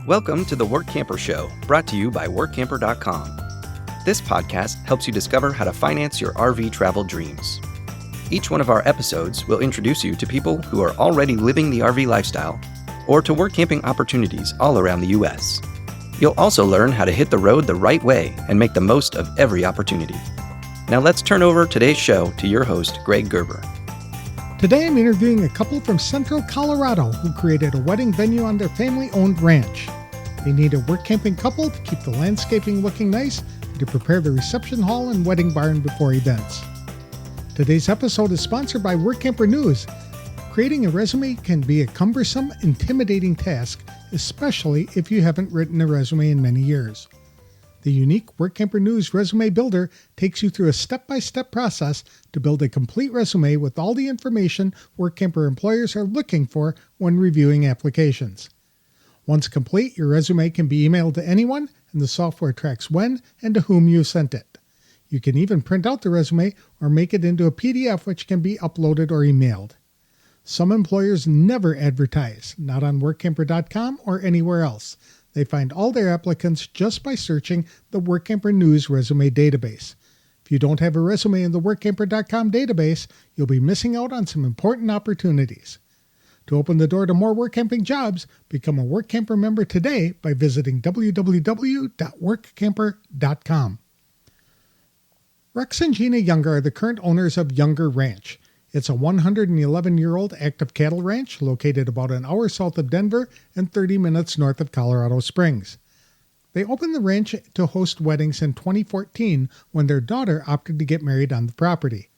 Welcome to the Workamper Show, brought to you by Workamper.com. This podcast helps you discover how to finance your RV travel dreams. Each one of our episodes will introduce you to people who are already living the RV lifestyle or to work camping opportunities all around the U.S. You'll also learn how to hit the road the right way and make the most of every opportunity. Now let's turn over today's show to your host, Greg Gerber. Today I'm interviewing a couple from Central Colorado who created a wedding venue on their family-owned ranch. They need a work camping couple to keep the landscaping looking nice and to prepare the reception hall and wedding barn before events. Today's episode is sponsored by Workamper News. Creating a resume can be a cumbersome, intimidating task, especially if you haven't written a resume in many years. The unique Workamper News Resume Builder takes you through a step-by-step process to build a complete resume with all the information Workamper employers are looking for when reviewing applications. Once complete, your resume can be emailed to anyone, and the software tracks when and to whom you sent it. You can even print out the resume or make it into a PDF which can be uploaded or emailed. Some employers never advertise, not on Workamper.com or anywhere else. They find all their applicants just by searching the Workamper News Resume Database. If you don't have a resume in the Workamper.com database, you'll be missing out on some important opportunities. To open the door to more work camping jobs, become a Workamper member today by visiting www.workamper.com. Rex and Gina Younger are the current owners of Younger Ranch. It's a 111-year-old active cattle ranch located about an hour south of Denver and 30 minutes north of Colorado Springs. They opened the ranch to host weddings in 2014 when their daughter opted to get married on the property.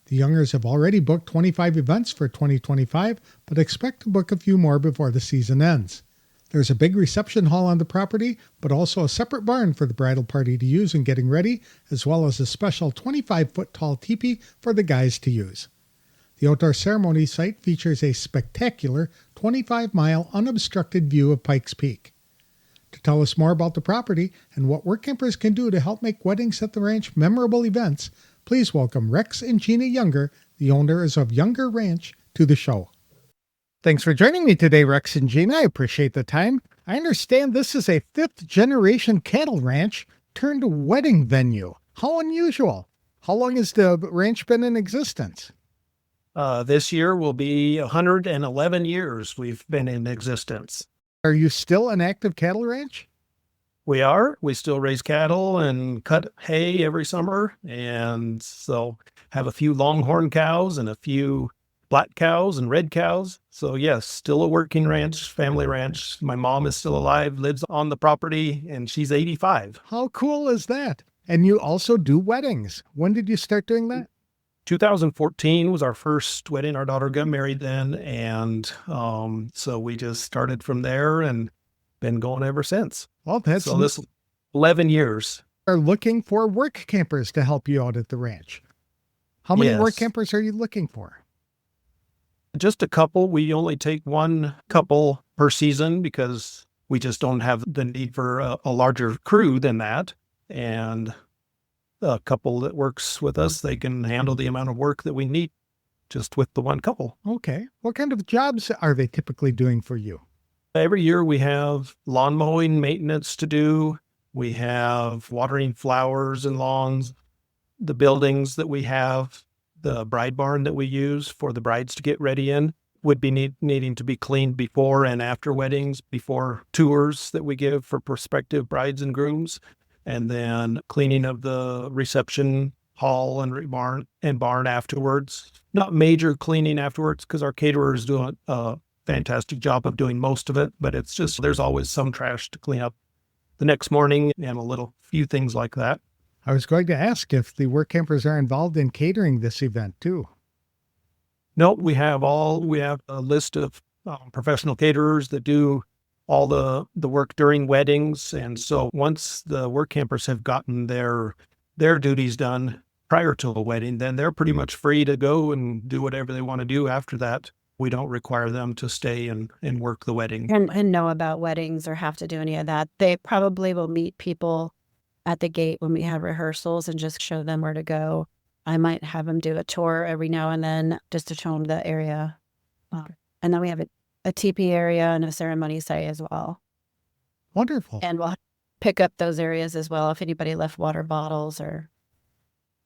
The Youngers have already booked 25 events for 2025, but expect to book a few more before the season ends. There's a big reception hall on the property, but also a separate barn for the bridal party to use in getting ready, as well as a special 25-foot tall teepee for the guys to use. The outdoor ceremony site features a spectacular 25-mile unobstructed view of Pikes Peak. To tell us more about the property and what Workampers can do to help make weddings at the ranch memorable events, please welcome Rex and Gina Younger, the owners of Younger Ranch, to the show. Thanks for joining me today, Rex and Gina. I appreciate the time. I understand this is a fifth-generation cattle ranch turned wedding venue. How unusual. How long has the ranch been in existence? This year will be 111 years we've been in existence. Are you still an active cattle ranch? We are. We still raise cattle and cut hay every summer. And so have a few longhorn cows and a few black cows and red cows. So yes, still a working ranch, family ranch. My mom is still alive, lives on the property, and she's 85. How cool is that? And you also do weddings. When did you start doing that? 2014 was our first wedding. Our daughter got married then. And so we just started from there and been going ever since. Well, that's so this 11 years. Are looking for work campers to help you out at the ranch. How many work campers are you looking for? Just a couple. We only take one couple per season because we just don't have the need for a larger crew than that. And a couple that works with us, they can handle the amount of work that we need just with the one couple. Okay. What kind of jobs are they typically doing for you? Every year we have lawn mowing maintenance to do. We have watering flowers and lawns. The buildings that we have, the bride barn that we use for the brides to get ready in would be needing to be cleaned before and after weddings, before tours that we give for prospective brides and grooms. And then cleaning of the reception hall and barn afterwards. Not major cleaning afterwards because our caterers do a fantastic job of doing most of it, but it's just there's always some trash to clean up the next morning and a few things like that. I was going to ask if the work campers are involved in catering this event too. No, we have a list of professional caterers that do all the work during weddings. And so once the work campers have gotten their duties done prior to a wedding, then they're pretty much free to go and do whatever they want to do after that. We don't require them to stay and work the wedding. And know about weddings or have to do any of that. They probably will meet people at the gate when we have rehearsals and just show them where to go. I might have them do a tour every now and then just to show them the area. And then we have a teepee area and a ceremony site as well. Wonderful. And we'll pick up those areas as well if anybody left water bottles or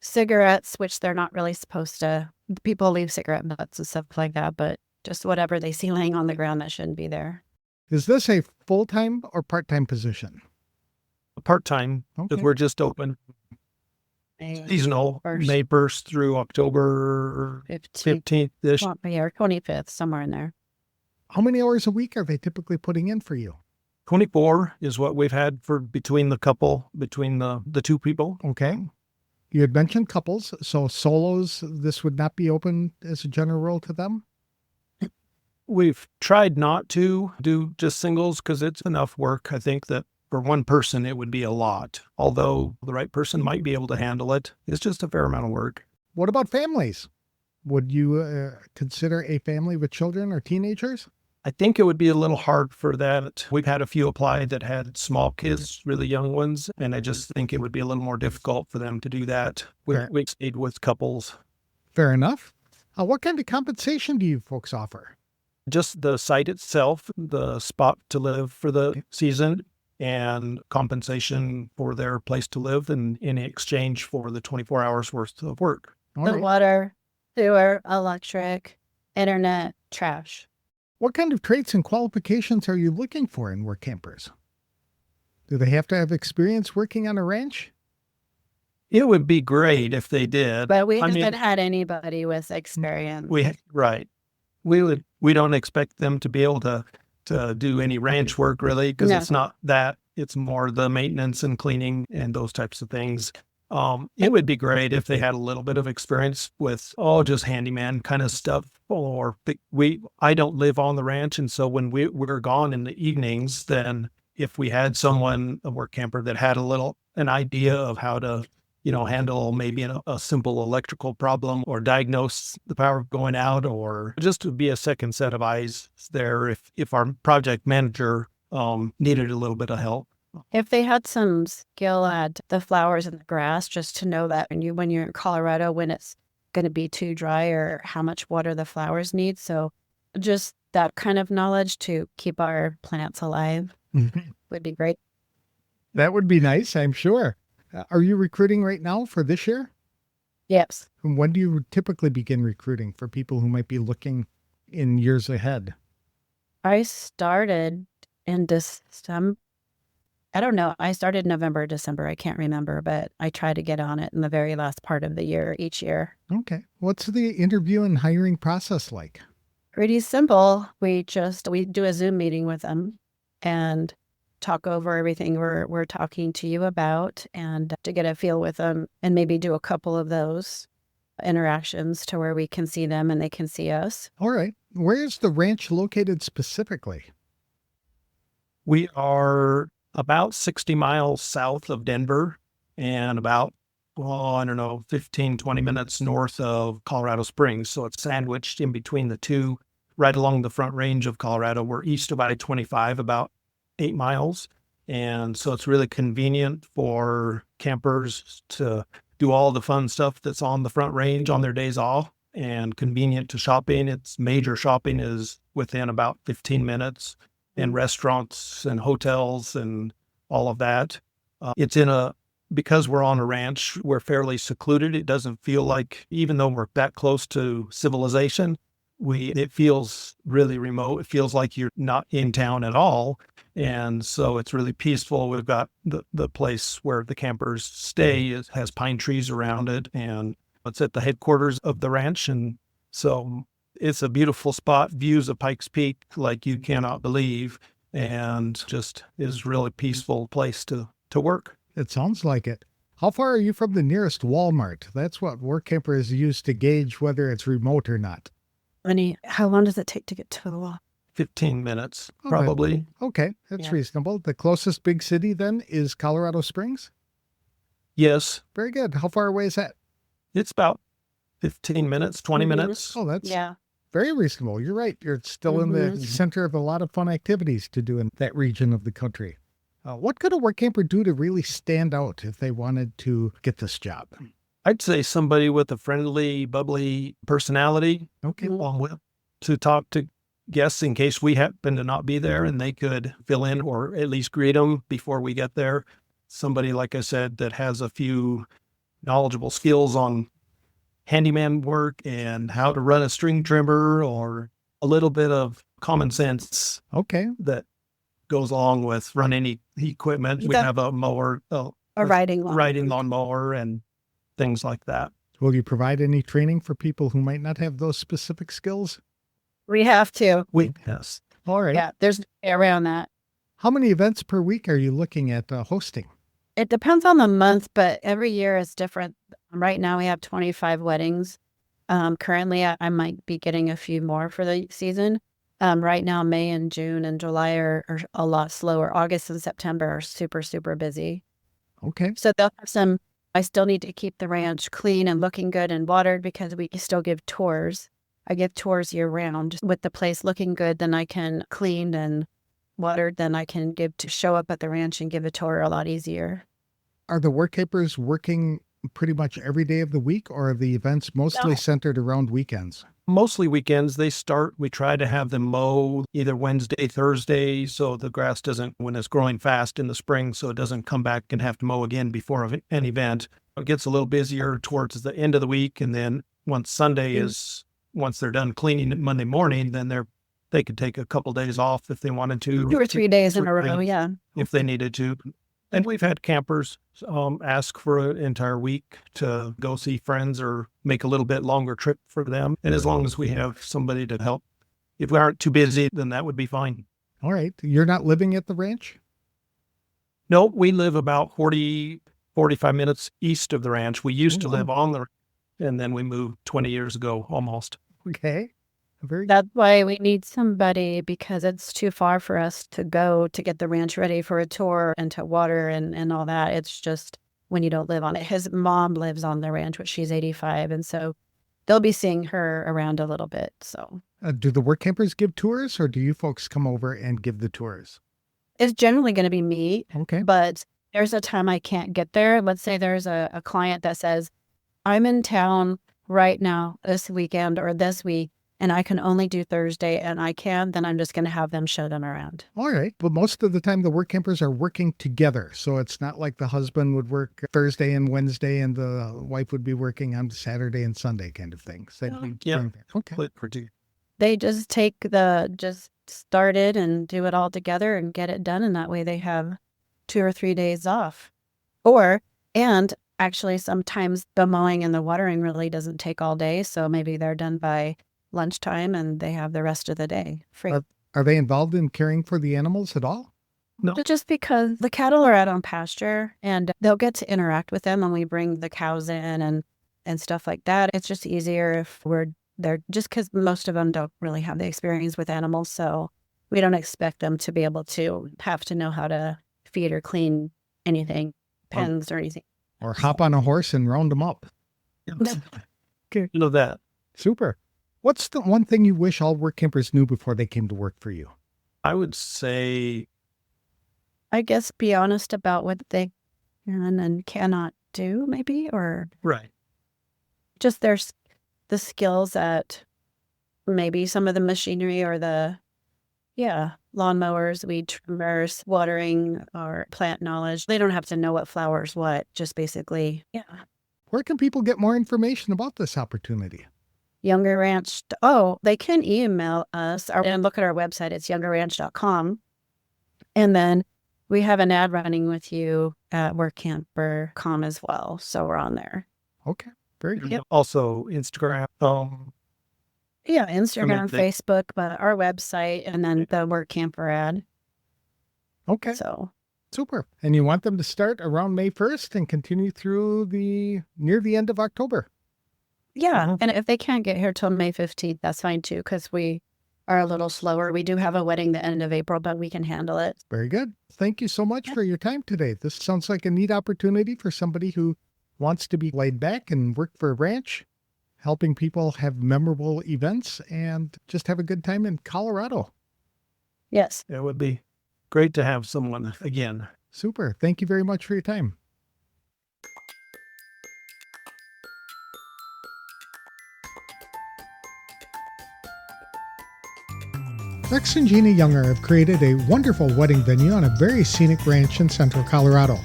cigarettes, which they're not really supposed to. People leave cigarette butts and stuff like that, but just whatever they see laying on the ground that shouldn't be there. Is this a full-time or part-time position? Part-time, because Okay. we're just open seasonal, First. May 1st through October 15th-ish. Or 25th, somewhere in there. How many hours a week are they typically putting in for you? 24 is what we've had for between the two people. Okay. You had mentioned couples, so solos, this would not be open as a general rule to them? We've tried not to do just singles because it's enough work. I think that for one person, it would be a lot. Although the right person might be able to handle it. It's just a fair amount of work. What about families? Would you consider a family with children or teenagers? I think it would be a little hard for that. We've had a few apply that had small kids, really young ones, and I just think it would be a little more difficult for them to do that. Fair. We stayed with couples. Fair enough. What kind of compensation do you folks offer? Just the site itself, the spot to live for the season, and compensation for their place to live in exchange for the 24 hours worth of work. All The right. water, sewer, electric, internet, trash. What kind of traits and qualifications are you looking for in work campers? Do they have to have experience working on a ranch? It would be great if they did. But we I mean, haven't had anybody with experience. right. We don't expect them to be able to do any ranch work really, because No. it's not that. It's more the maintenance and cleaning and those types of things. It would be great if they had a little bit of experience with just handyman kind of stuff. Or I don't live on the ranch, and so when we're gone in the evenings, then if we had someone, a work camper that had an idea of how to, handle maybe a simple electrical problem or diagnose the power going out, or just to be a second set of eyes there if our project manager needed a little bit of help. If they had some skill at the flowers and the grass, just to know that when you're in Colorado, when it's going to be too dry or how much water the flowers need. So just that kind of knowledge to keep our plants alive would be great. That would be nice, I'm sure. Are you recruiting right now for this year? Yes. And when do you typically begin recruiting for people who might be looking in years ahead? I started in December. I don't know. I started November, December. I can't remember, but I try to get on it in the very last part of the year, each year. Okay. What's the interview and hiring process like? Pretty simple. We do a Zoom meeting with them and talk over everything we're talking to you about, and to get a feel with them, and maybe do a couple of those interactions to where we can see them and they can see us. All right. Where is the ranch located specifically? We are about 60 miles south of Denver and about, 15, 20 minutes north of Colorado Springs. So it's sandwiched in between the two, right along the front range of Colorado. We're east of I-25, about 8 miles. And so it's really convenient for campers to do all the fun stuff that's on the front range on their days off, and convenient to shopping. It's major shopping is within about 15 minutes, and restaurants and hotels and all of that. Because we're on a ranch, we're fairly secluded. It doesn't feel like, even though we're that close to civilization, it feels really remote. It feels like you're not in town at all. And so it's really peaceful. We've got the place where the campers stay. It has pine trees around it, and it's at the headquarters of the ranch. And so it's a beautiful spot, views of Pikes Peak like you cannot believe, and just is really peaceful place to work. It sounds like it. How far are you from the nearest Walmart? That's what Workamper is used to gauge whether it's remote or not. How long does it take to get to the wall? 15 minutes, Okay. probably. Okay, that's Yeah. reasonable. The closest big city then is Colorado Springs? Yes, Very good. How far away is that? it's about 15 minutes, 20 minutes. Oh, that's Yeah. very reasonable. You're right. You're still in the center of a lot of fun activities to do in that region of the country. What could a work camper do to really stand out if they wanted to get this job? I'd say somebody with a friendly, bubbly personality, Okay. along with to talk to guests in case we happen to not be there, and they could fill in or at least greet them before we get there. Somebody, like I said, that has a few knowledgeable skills on handyman work and how to run a string trimmer, or a little bit of common sense Okay. that goes along with running equipment. We have a mower, A riding lawnmower and things like that. Will you provide any training for people who might not have those specific skills? We have to. Yes. All right. Yeah, there's no way around that. How many events per week are you looking at hosting? It depends on the month, but every year is different. Right now we have 25 weddings. Currently, I might be getting a few more for the season. Right now, May and June and July are a lot slower. August and September are super, super busy. Okay. So they'll have some. I still need to keep the ranch clean and looking good and watered because we still give tours. I give tours year round. With the place looking good, then I can clean and watered, then I can show up at the ranch and give a tour a lot easier. Are the Workampers working pretty much every day of the week, or are the events mostly centered around weekends? Mostly weekends. We try to have them mow either Wednesday, Thursday, so the grass doesn't, when it's growing fast in the spring, so it doesn't come back and have to mow again before an event. It gets a little busier towards the end of the week, and then once they're done cleaning it Monday morning, then they could take a couple days off if they wanted to. 2 or 3 days in a row, yeah. If they needed to. And we've had campers ask for an entire week to go see friends or make a little bit longer trip for them. And as long as we have somebody to help, if we aren't too busy, then that would be fine. All right. You're not living at the ranch? No, we live about 45 minutes east of the ranch. We used to live on the, and then we moved 20 years ago almost. Okay. That's why we need somebody, because it's too far for us to go to get the ranch ready for a tour and to water and all that. It's just when you don't live on it. His mom lives on the ranch, but she's 85. And so they'll be seeing her around a little bit. So do the Workampers give tours, or do you folks come over and give the tours? it's generally going to be me. Okay. But there's a time I can't get there. Let's say there's a client that says, I'm in town right now this weekend or this week, and I can only do Thursday, and then I'm just going to have them show them around. All right. But most of the time, the Workampers are working together. So it's not like the husband would work Thursday and Wednesday and the wife would be working on Saturday and Sunday kind of thing. Yeah. Okay. They just just start it and do it all together and get it done. And that way they have 2 or 3 days off. And actually sometimes the mowing and the watering really doesn't take all day. So maybe they're done by lunchtime and they have the rest of the day free. Are they involved in caring for the animals at all? No. Just because the cattle are out on pasture and they'll get to interact with them when we bring the cows in and stuff like that. It's just easier if we're there, just because most of them don't really have the experience with animals. So we don't expect them to be able to have to know how to feed or clean anything, pens or anything. Or hop on a horse and round them up. Okay. You know that. Super. What's the one thing you wish all Workampers knew before they came to work for you? I would say, I guess, be honest about what they can and cannot do, maybe, or right. just the skills at maybe some of the machinery or lawnmowers, weed trimmers, watering, or plant knowledge. They don't have to know what flowers what, just basically, Where can people get more information about this opportunity? Younger Ranch. They can email us and look at our website. It's youngerranch.com. And then we have an ad running with you at Workamper.com as well. So we're on there. Okay. Very good. Yep. Also Instagram. Instagram, Facebook, but our website, and then the Workamper ad. Okay. So super. And you want them to start around May 1st and continue through near the end of October. Yeah. And if they can't get here till May 15th, that's fine too, because we are a little slower. We do have a wedding the end of April, but we can handle it. Very good. Thank you so much for your time today. This sounds like a neat opportunity for somebody who wants to be laid back and work for a ranch, helping people have memorable events and just have a good time in Colorado. Yes. It would be great to have someone again. Super. Thank you very much for your time. Rex and Gina Younger have created a wonderful wedding venue on a very scenic ranch in central Colorado.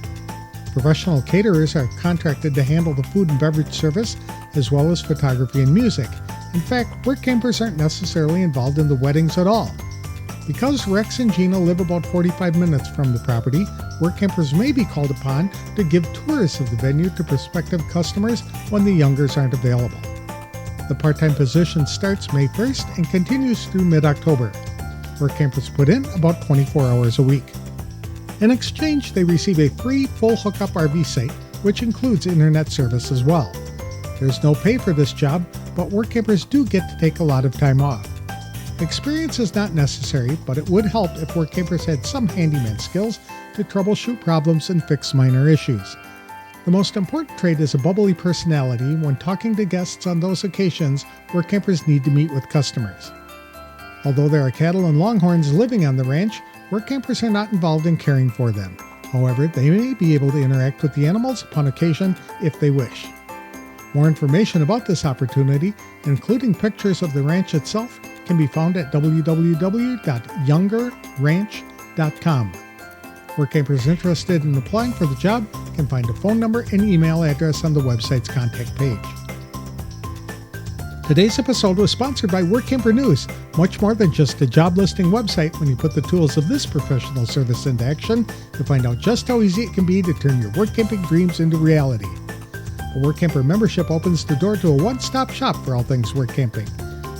Professional caterers are contracted to handle the food and beverage service, as well as photography and music. In fact, Workampers aren't necessarily involved in the weddings at all. Because Rex and Gina live about 45 minutes from the property, Workampers may be called upon to give tours of the venue to prospective customers when the Youngers aren't available. The part-time position starts May 1st and continues through mid-October. Workampers put in about 24 hours a week. In exchange, they receive a free full hookup RV site, which includes internet service as well. There's no pay for this job, but Workampers do get to take a lot of time off. Experience is not necessary, but it would help if Workampers had some handyman skills to troubleshoot problems and fix minor issues. The most important trait is a bubbly personality when talking to guests on those occasions where campers need to meet with customers. Although there are cattle and longhorns living on the ranch, Workampers are not involved in caring for them. However, they may be able to interact with the animals upon occasion if they wish. More information about this opportunity, including pictures of the ranch itself, can be found at www.youngerranch.com. Workampers interested in applying for the job can find a phone number and email address on the website's contact page. Today's episode was sponsored by Workamper News, much more than just a job listing website when you put the tools of this professional service into action to find out just how easy it can be to turn your workamping dreams into reality. A Workamper membership opens the door to a one-stop shop for all things workamping.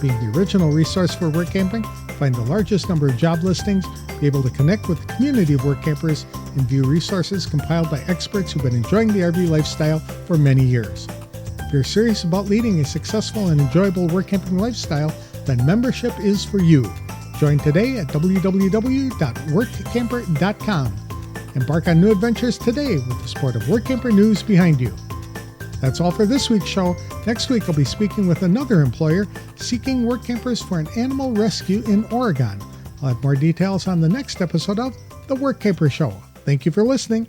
Being the original resource for workamping, find the largest number of job listings, be able to connect with the community of workampers, and view resources compiled by experts who've been enjoying the RV lifestyle for many years. If you're serious about leading a successful and enjoyable workamping lifestyle, then membership is for you. Join today at www.workamper.com. Embark on new adventures today with the support of Workamper News behind you. That's all for this week's show. Next week, I'll be speaking with another employer seeking workampers for an animal rescue in Oregon. I'll have more details on the next episode of The Workamper Show. Thank you for listening.